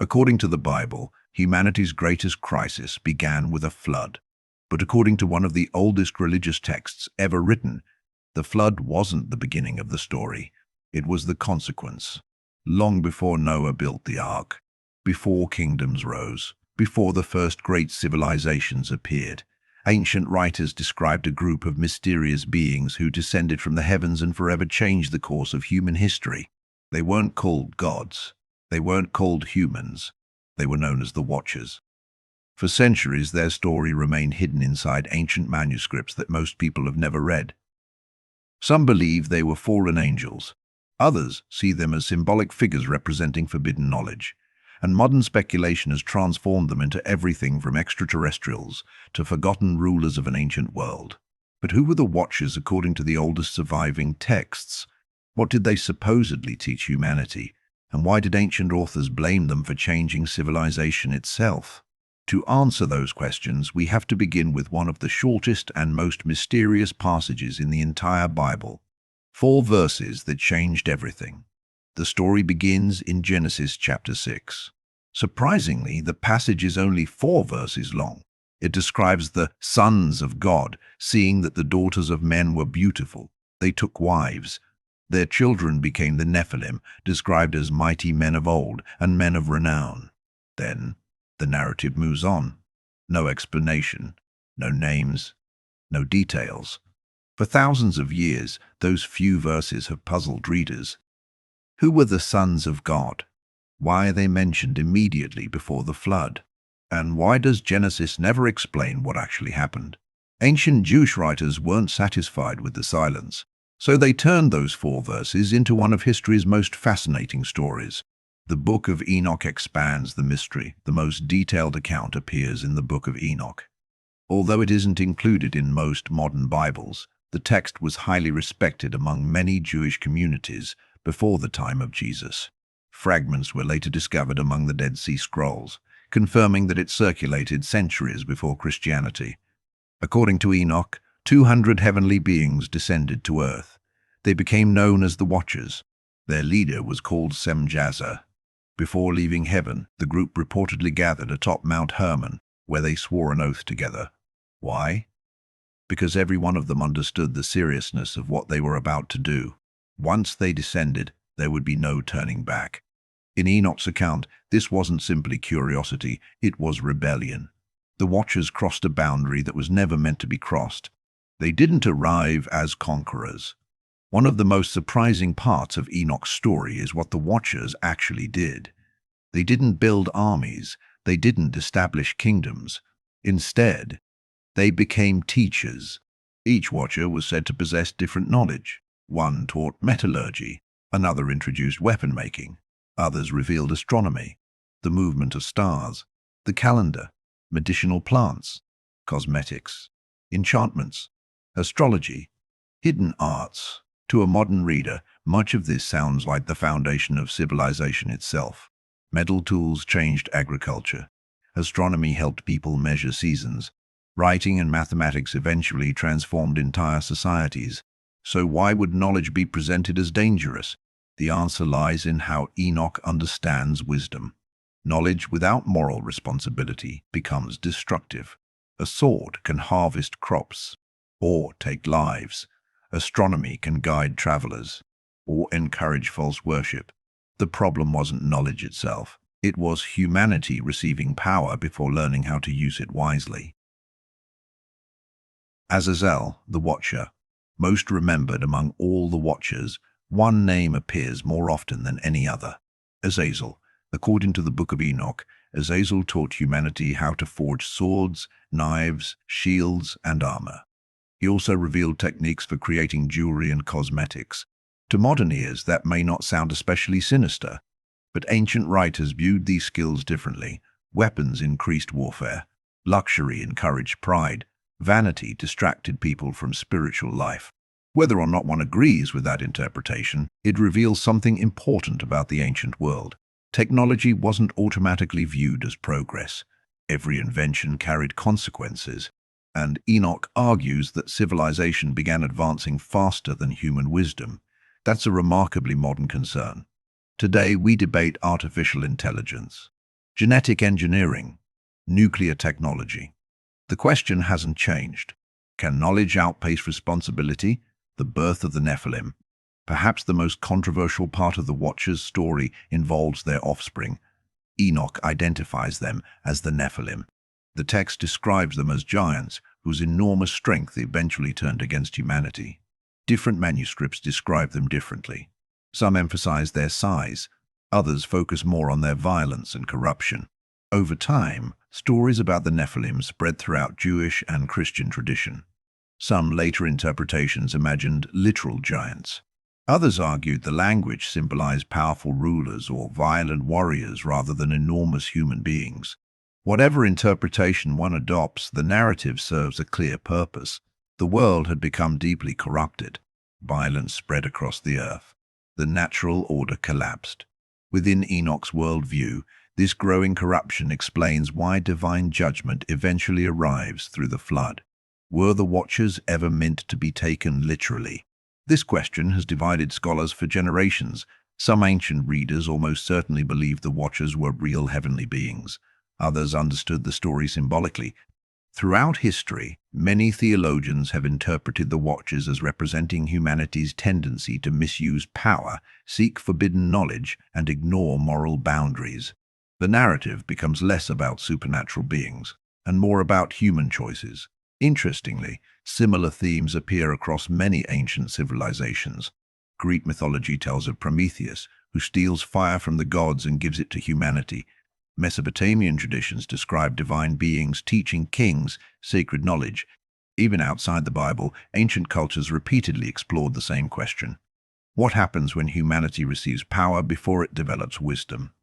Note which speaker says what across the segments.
Speaker 1: According to the Bible, humanity's greatest crisis began with a flood. But according to one of the oldest religious texts ever written, the flood wasn't the beginning of the story. It was the consequence. Long before Noah built the ark, before kingdoms rose, before the first great civilizations appeared, ancient writers described a group of mysterious beings who descended from the heavens and forever changed the course of human history. They weren't called gods. They weren't called humans. They were known as the Watchers. For centuries, their story remained hidden inside ancient manuscripts that most people have never read. Some believe they were fallen angels. Others see them as symbolic figures representing forbidden knowledge. And modern speculation has transformed them into everything from extraterrestrials to forgotten rulers of an ancient world. But who were the Watchers according to the oldest surviving texts? What did they supposedly teach humanity? And why did ancient authors blame them for changing civilization itself? To answer those questions, we have to begin with one of the shortest and most mysterious passages in the entire Bible. 4 verses that changed everything. The story begins in Genesis chapter 6. Surprisingly, the passage is only 4 verses long. It describes the sons of God, seeing that the daughters of men were beautiful. They took wives. Their children became the Nephilim, described as mighty men of old and men of renown. Then, the narrative moves on. No explanation, no names, no details. For thousands of years, those few verses have puzzled readers. Who were the sons of God? Why are they mentioned immediately before the flood? And why does Genesis never explain what actually happened? Ancient Jewish writers weren't satisfied with the silence, so they turned those 4 verses into one of history's most fascinating stories. The Book of Enoch expands the mystery. The most detailed account appears in the Book of Enoch. Although it isn't included in most modern Bibles, the text was highly respected among many Jewish communities before the time of Jesus. Fragments were later discovered among the Dead Sea Scrolls, confirming that it circulated centuries before Christianity. According to Enoch, 200 heavenly beings descended to earth. They became known as the Watchers. Their leader was called Semjazer. Before leaving heaven, the group reportedly gathered atop Mount Hermon, where they swore an oath together. Why? Because every one of them understood the seriousness of what they were about to do. Once they descended, there would be no turning back. In Enoch's account, this wasn't simply curiosity, it was rebellion. The Watchers crossed a boundary that was never meant to be crossed. They didn't arrive as conquerors. One of the most surprising parts of Enoch's story is what the Watchers actually did. They didn't build armies, they didn't establish kingdoms. Instead, they became teachers. Each Watcher was said to possess different knowledge. One taught metallurgy, another introduced weapon-making, others revealed astronomy, the movement of stars, the calendar, medicinal plants, cosmetics, enchantments, astrology, hidden arts. To a modern reader, much of this sounds like the foundation of civilization itself. Metal tools changed agriculture. Astronomy helped people measure seasons. Writing and mathematics eventually transformed entire societies. So why would knowledge be presented as dangerous? The answer lies in how Enoch understands wisdom. Knowledge without moral responsibility becomes destructive. A sword can harvest crops or take lives. Astronomy can guide travelers or encourage false worship. The problem wasn't knowledge itself. It was humanity receiving power before learning how to use it wisely. Azazel, the Watcher. Most remembered among all the Watchers, one name appears more often than any other. Azazel. According to the Book of Enoch, Azazel taught humanity how to forge swords, knives, shields, and armor. He also revealed techniques for creating jewelry and cosmetics. To modern ears, that may not sound especially sinister, but ancient writers viewed these skills differently. Weapons increased warfare. Luxury encouraged pride. Vanity distracted people from spiritual life. Whether or not one agrees with that interpretation, it reveals something important about the ancient world. Technology wasn't automatically viewed as progress. Every invention carried consequences. And Enoch argues that civilization began advancing faster than human wisdom. That's a remarkably modern concern. Today, we debate artificial intelligence. Genetic engineering, nuclear technology. The question hasn't changed. Can knowledge outpace responsibility? The birth of the Nephilim. Perhaps the most controversial part of the Watcher's story involves their offspring. Enoch identifies them as the Nephilim. The text describes them as giants whose enormous strength eventually turned against humanity. Different manuscripts describe them differently. Some emphasize their size, others focus more on their violence and corruption. Over time, stories about the Nephilim spread throughout Jewish and Christian tradition. Some later interpretations imagined literal giants. Others argued the language symbolized powerful rulers or violent warriors rather than enormous human beings. Whatever interpretation one adopts, the narrative serves a clear purpose. The world had become deeply corrupted. Violence spread across the earth. The natural order collapsed. Within Enoch's worldview, this growing corruption explains why divine judgment eventually arrives through the flood. Were the Watchers ever meant to be taken literally? This question has divided scholars for generations. Some ancient readers almost certainly believed the Watchers were real heavenly beings. Others understood the story symbolically. Throughout history, many theologians have interpreted the Watchers as representing humanity's tendency to misuse power, seek forbidden knowledge, and ignore moral boundaries. The narrative becomes less about supernatural beings and more about human choices. Interestingly, similar themes appear across many ancient civilizations. Greek mythology tells of Prometheus, who steals fire from the gods and gives it to humanity. Mesopotamian traditions describe divine beings teaching kings sacred knowledge. Even outside the Bible, ancient cultures repeatedly explored the same question. What happens when humanity receives power before it develops wisdom?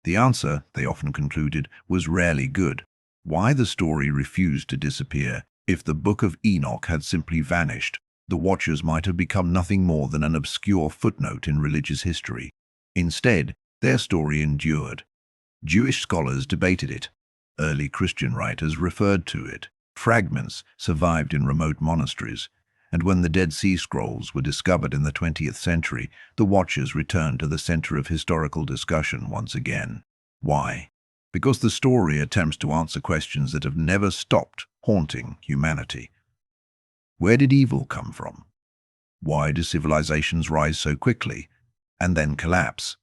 Speaker 1: The answer, they often concluded, was rarely good. Why the story refused to disappear? If the Book of Enoch had simply vanished, the Watchers might have become nothing more than an obscure footnote in religious history. Instead, their story endured. Jewish scholars debated it. Early Christian writers referred to it. Fragments survived in remote monasteries, and when the Dead Sea Scrolls were discovered in the 20th century, the Watchers returned to the center of historical discussion once again. Why? Because the story attempts to answer questions that have never stopped haunting humanity. Where did evil come from? Why do civilizations rise so quickly and then collapse?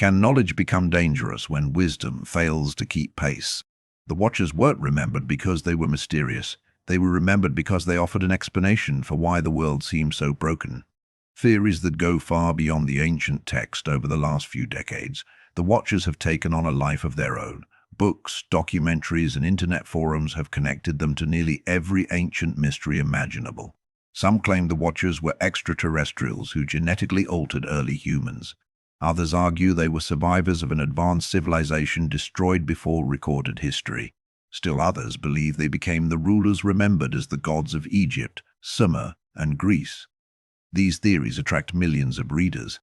Speaker 1: Can knowledge become dangerous when wisdom fails to keep pace? The Watchers weren't remembered because they were mysterious. They were remembered because they offered an explanation for why the world seemed so broken. Theories that go far beyond the ancient text over the last few decades, the Watchers have taken on a life of their own. Books, documentaries, and internet forums have connected them to nearly every ancient mystery imaginable. Some claim the Watchers were extraterrestrials who genetically altered early humans. Others argue they were survivors of an advanced civilization destroyed before recorded history. Still others believe they became the rulers remembered as the gods of Egypt, Sumer, and Greece. These theories attract millions of readers.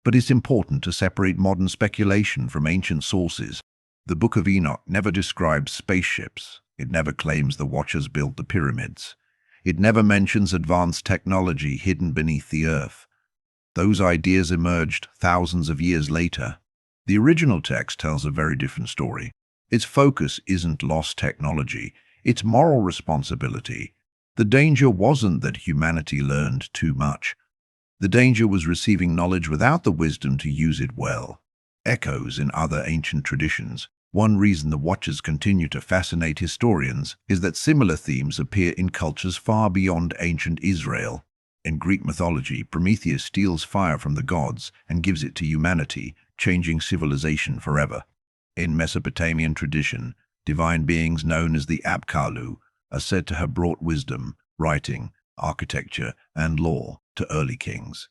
Speaker 1: But it's important to separate modern speculation from ancient sources. The Book of Enoch never describes spaceships. It never claims the Watchers built the pyramids. It never mentions advanced technology hidden beneath the earth. Those ideas emerged thousands of years later. The original text tells a very different story. Its focus isn't lost technology, it's moral responsibility. The danger wasn't that humanity learned too much. The danger was receiving knowledge without the wisdom to use it well. Echoes in other ancient traditions. One reason the Watchers continue to fascinate historians is that similar themes appear in cultures far beyond ancient Israel. In Greek mythology, Prometheus steals fire from the gods and gives it to humanity, changing civilization forever. In Mesopotamian tradition, divine beings known as the Apkallu are said to have brought wisdom, writing, architecture, and law to early kings.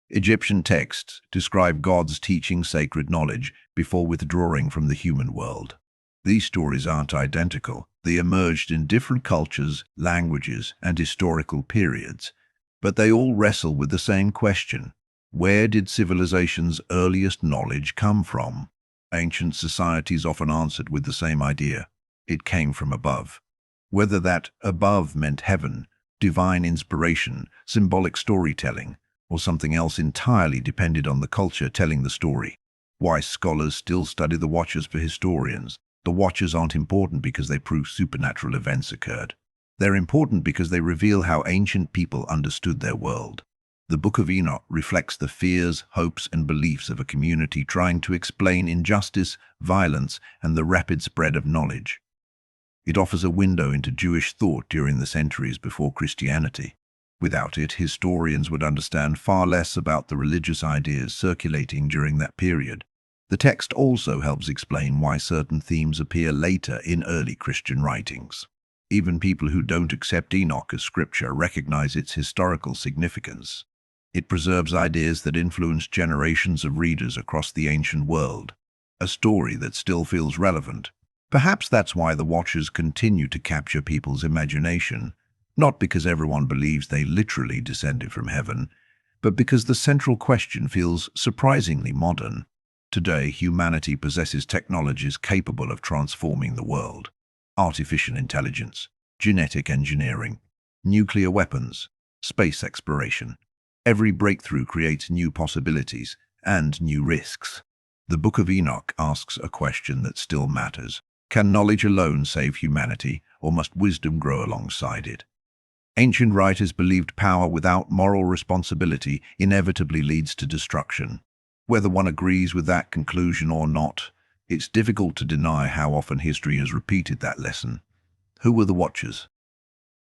Speaker 1: Egyptian texts describe gods teaching sacred knowledge before withdrawing from the human world. These stories aren't identical. They emerged in different cultures, languages, and historical periods. But they all wrestle with the same question. Where did civilization's earliest knowledge come from? Ancient societies often answered with the same idea. It came from above. Whether that above meant heaven, divine inspiration, symbolic storytelling, or something else entirely depended on the culture telling the story. Why scholars still study the Watchers for historians. The Watchers aren't important because they prove supernatural events occurred. They're important because they reveal how ancient people understood their world. The Book of Enoch reflects the fears, hopes, and beliefs of a community trying to explain injustice, violence, and the rapid spread of knowledge. It offers a window into Jewish thought during the centuries before Christianity. Without it, historians would understand far less about the religious ideas circulating during that period. The text also helps explain why certain themes appear later in early Christian writings. Even people who don't accept Enoch as scripture recognize its historical significance. It preserves ideas that influenced generations of readers across the ancient world, a story that still feels relevant. Perhaps that's why the Watchers continue to capture people's imagination, not because everyone believes they literally descended from heaven, but because the central question feels surprisingly modern. Today, humanity possesses technologies capable of transforming the world. Artificial intelligence, genetic engineering, nuclear weapons, space exploration. Every breakthrough creates new possibilities and new risks. The Book of Enoch asks a question that still matters. Can knowledge alone save humanity, or must wisdom grow alongside it? Ancient writers believed power without moral responsibility inevitably leads to destruction. Whether one agrees with that conclusion or not, it's difficult to deny how often history has repeated that lesson. Who were the Watchers?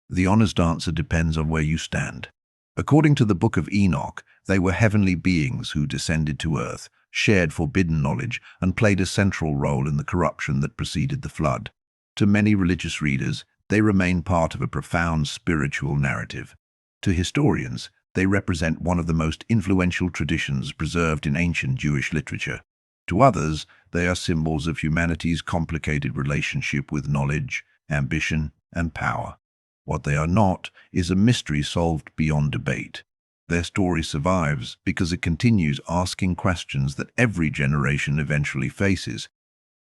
Speaker 1: The honest answer depends on where you stand. According to the Book of Enoch, they were heavenly beings who descended to earth, shared forbidden knowledge, and played a central role in the corruption that preceded the flood. To many religious readers, they remain part of a profound spiritual narrative. To historians, they represent one of the most influential traditions preserved in ancient Jewish literature. To others, they are symbols of humanity's complicated relationship with knowledge, ambition, and power. What they are not is a mystery solved beyond debate. Their story survives because it continues asking questions that every generation eventually faces.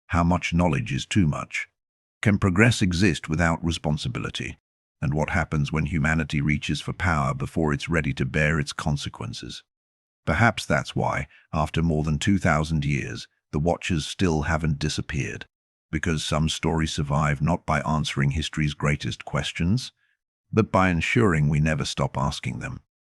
Speaker 1: How much knowledge is too much? Can progress exist without responsibility? And what happens when humanity reaches for power before it's ready to bear its consequences? Perhaps that's why, after more than 2,000 years, the Watchers still haven't disappeared. Because some stories survive not by answering history's greatest questions, but by ensuring we never stop asking them.